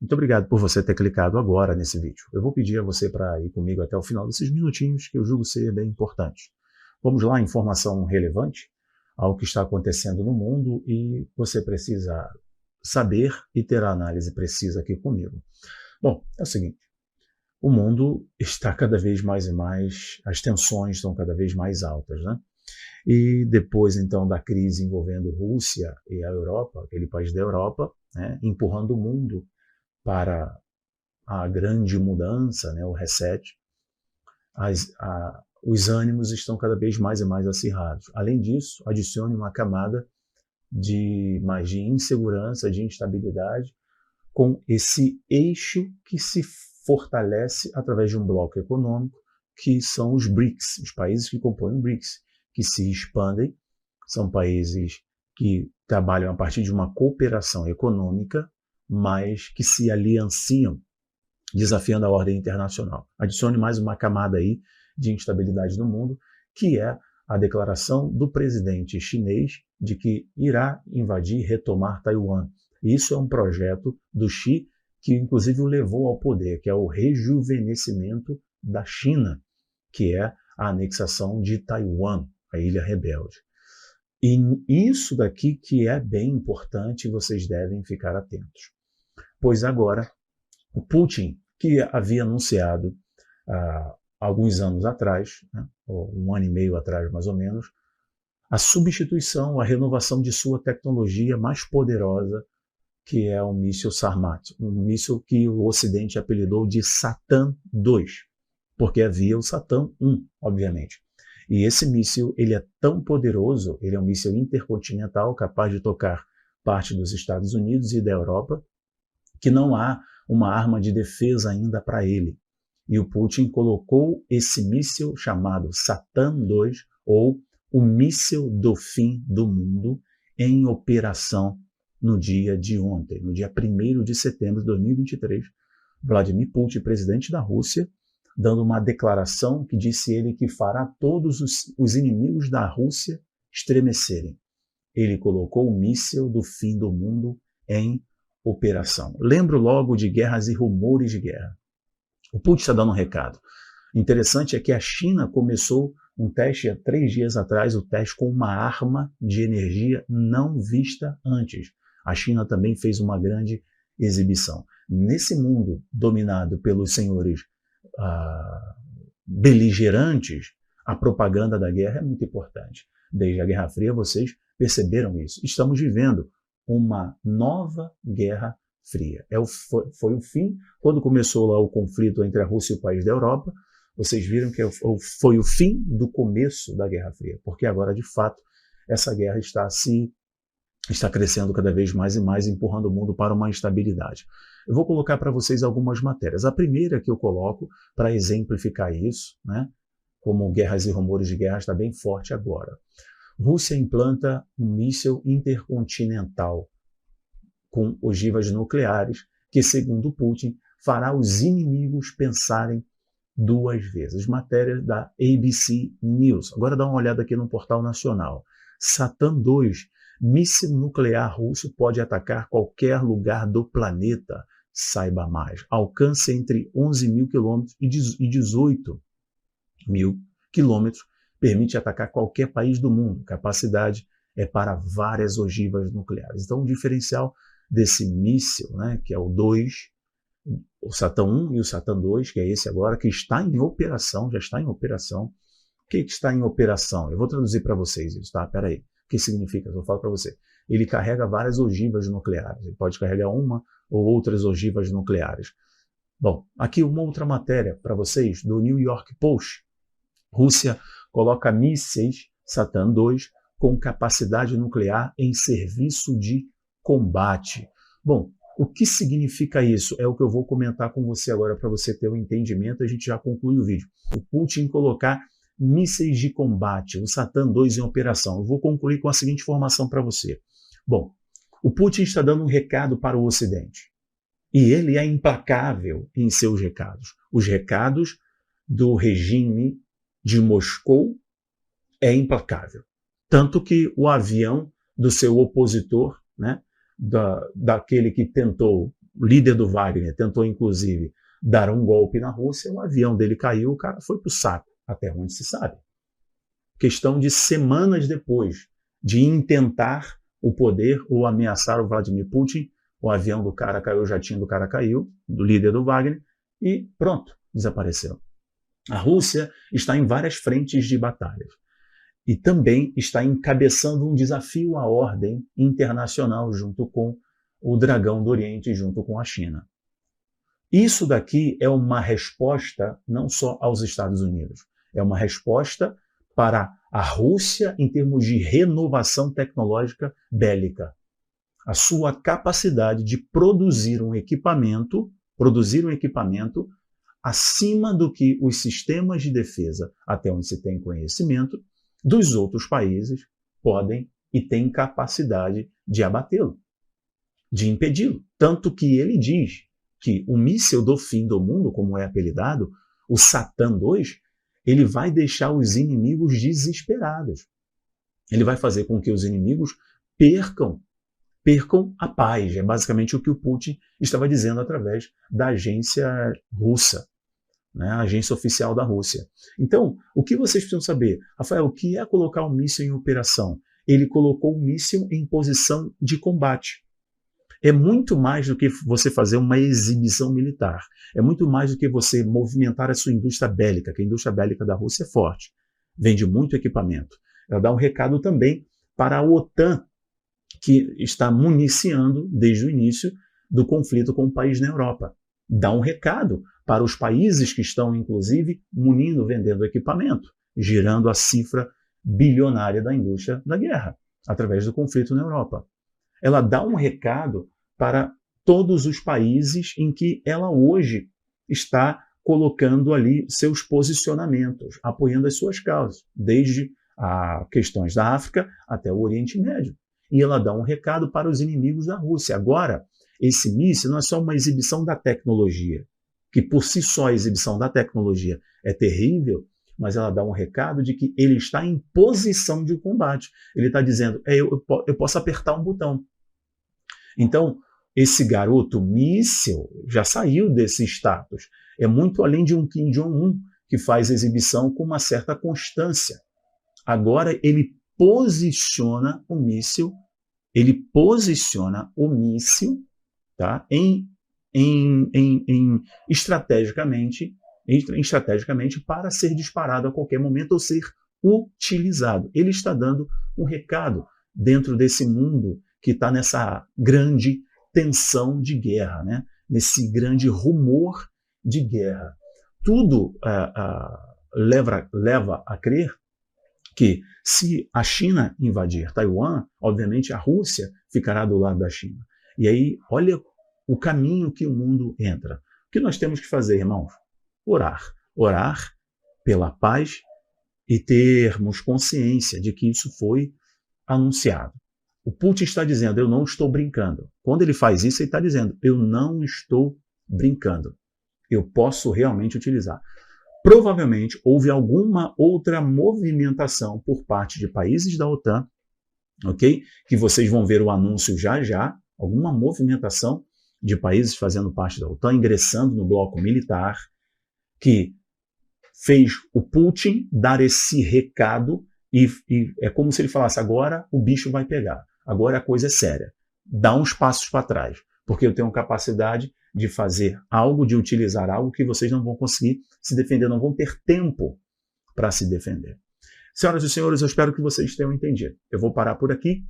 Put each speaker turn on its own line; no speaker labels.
Muito obrigado por você ter clicado agora nesse vídeo. Eu vou pedir a você para ir comigo até o final desses minutinhos que eu julgo ser bem importantes. Vamos lá, informação relevante ao que está acontecendo no mundo e você precisa saber e ter a análise precisa aqui comigo. Bom, é o seguinte, o mundo está cada vez mais e mais, as tensões estão cada vez mais altas, né? E depois, então, da crise envolvendo Rússia e a Europa, aquele país da Europa, né, empurrando o mundo para a grande mudança, né, o reset, os ânimos estão cada vez mais e mais acirrados. Além disso, adicione uma camada de insegurança, de instabilidade, com esse eixo que se fortalece através de um bloco econômico, que são os BRICS, os países que compõem o BRICS, que se expandem, são países que trabalham a partir de uma cooperação econômica, mas que se alianciam, desafiando a ordem internacional. Adicione mais uma camada aí de instabilidade no mundo, que é a declaração do presidente chinês de que irá invadir e retomar Taiwan. Isso é um projeto do Xi que inclusive o levou ao poder, que é o rejuvenescimento da China, que é a anexação de Taiwan, a ilha rebelde. E isso daqui que é bem importante, vocês devem ficar atentos. Pois agora, o Putin, que havia anunciado alguns anos atrás, né, ou um ano e meio atrás mais ou menos, a substituição, a renovação de sua tecnologia mais poderosa, que é o míssil Sarmat, um míssil que o Ocidente apelidou de Satan II, porque havia o Satan I, obviamente. E esse míssil, ele é tão poderoso, ele é um míssil intercontinental, capaz de tocar parte dos Estados Unidos e da Europa, que não há uma arma de defesa ainda para ele. E o Putin colocou esse míssil chamado Satan II, ou o míssil do fim do mundo, em operação no dia de ontem, no dia 1º de setembro de 2023. Vladimir Putin, presidente da Rússia, dando uma declaração que disse ele que fará todos os inimigos da Rússia estremecerem. Ele colocou o míssil do fim do mundo em operação. Lembro logo de guerras e rumores de guerra. O Putin está dando um recado. Interessante é que a China começou um teste há 3 dias atrás, o teste com uma arma de energia não vista antes. A China também fez uma grande exibição. Nesse mundo dominado pelos senhores beligerantes, a propaganda da guerra é muito importante. Desde a Guerra Fria vocês perceberam isso. Estamos vivendo uma nova Guerra Fria. Foi o fim, quando começou lá o conflito entre a Rússia e o país da Europa, vocês viram que foi o fim do começo da Guerra Fria, porque agora, de fato, essa guerra está crescendo cada vez mais e mais, empurrando o mundo para uma instabilidade. Eu vou colocar para vocês algumas matérias. A primeira que eu coloco para exemplificar isso, né, como guerras e rumores de guerra, está bem forte agora. Rússia implanta um míssil intercontinental com ogivas nucleares que, segundo Putin, fará os inimigos pensarem 2 vezes. Matéria da ABC News. Agora dá uma olhada aqui no portal nacional. Satan II, míssil nuclear russo pode atacar qualquer lugar do planeta. Saiba mais. Alcance entre 11 mil quilômetros e 18 mil quilômetros. Permite atacar qualquer país do mundo. Capacidade é para várias ogivas nucleares. Então, o diferencial desse míssil, né, que é o 2, o Satan I e o Satan II, que é esse agora, que está em operação, já está em operação. O que está em operação? Eu vou traduzir para vocês isso, tá? Pera aí. O que significa? Eu vou falar para você. Ele carrega várias ogivas nucleares. Ele pode carregar uma ou outras ogivas nucleares. Bom, aqui uma outra matéria para vocês, do New York Post. Rússia coloca mísseis Satan II com capacidade nuclear em serviço de combate. Bom, o que significa isso? É o que eu vou comentar com você agora para você ter um entendimento. A gente já conclui o vídeo. O Putin colocar mísseis de combate, o Satan II em operação. Eu vou concluir com a seguinte informação para você. Bom, o Putin está dando um recado para o Ocidente. E ele é implacável em seus recados. Os recados do regime de Moscou é implacável. Tanto que o avião do seu opositor, né, daquele que tentou líder do Wagner tentou, inclusive, dar um golpe na Rússia, o avião dele caiu, o cara foi para o saco, até onde se sabe. Questão de semanas depois de intentar o poder ou ameaçar o Vladimir Putin, o avião do cara caiu, o jatinho do cara caiu, do líder do Wagner, e pronto, desapareceu. A Rússia está em várias frentes de batalhas e também está encabeçando um desafio à ordem internacional junto com o Dragão do Oriente, junto com a China. Isso daqui é uma resposta não só aos Estados Unidos, é uma resposta para a Rússia em termos de renovação tecnológica bélica. A sua capacidade de produzir um equipamento acima do que os sistemas de defesa, até onde se tem conhecimento, dos outros países podem e têm capacidade de abatê-lo, de impedi-lo. Tanto que ele diz que o míssil do fim do mundo, como é apelidado, o Satan II, ele vai deixar os inimigos desesperados. Ele vai fazer com que os inimigos percam a paz. É basicamente o que o Putin estava dizendo através da agência russa, né, a agência oficial da Rússia. Então, o que vocês precisam saber? Rafael, o que é colocar um míssil em operação? Ele colocou o míssil em posição de combate. É muito mais do que você fazer uma exibição militar. É muito mais do que você movimentar a sua indústria bélica, que a indústria bélica da Rússia é forte. Vende muito equipamento. Ela dá um recado também para a OTAN, que está municiando desde o início do conflito com o país na Europa. Dá um recado para os países que estão, inclusive, munindo, vendendo equipamento, girando a cifra bilionária da indústria da guerra, através do conflito na Europa. Ela dá um recado para todos os países em que ela hoje está colocando ali seus posicionamentos, apoiando as suas causas, desde as questões da África até o Oriente Médio. E ela dá um recado para os inimigos da Rússia. Agora, esse míssil não é só uma exibição da tecnologia, que por si só a exibição da tecnologia é terrível, mas ela dá um recado de que ele está em posição de combate. Ele está dizendo, eu posso apertar um botão. Então, esse garoto míssil já saiu desse status. É muito além de um Kim Jong-un, que faz exibição com uma certa constância. Agora ele posiciona o míssil, tá, estrategicamente para ser disparado a qualquer momento ou ser utilizado. Ele está dando um recado dentro desse mundo que está nessa grande tensão de guerra, né? Nesse grande rumor de guerra. Tudo leva a crer que se a China invadir Taiwan, obviamente a Rússia ficará do lado da China. E aí, olha o caminho que o mundo entra. O que nós temos que fazer, irmãos? Orar. Orar pela paz e termos consciência de que isso foi anunciado. O Putin está dizendo, eu não estou brincando. Quando ele faz isso, ele está dizendo, eu não estou brincando. Eu posso realmente utilizar. Provavelmente houve alguma outra movimentação por parte de países da OTAN, ok? Que vocês vão ver o anúncio já já, alguma movimentação de países fazendo parte da OTAN, ingressando no bloco militar, que fez o Putin dar esse recado e é como se ele falasse, agora o bicho vai pegar, agora a coisa é séria, dá uns passos para trás, porque eu tenho capacidade de fazer algo, de utilizar algo que vocês não vão conseguir se defender, não vão ter tempo para se defender. Senhoras e senhores, eu espero que vocês tenham entendido. Eu vou parar por aqui.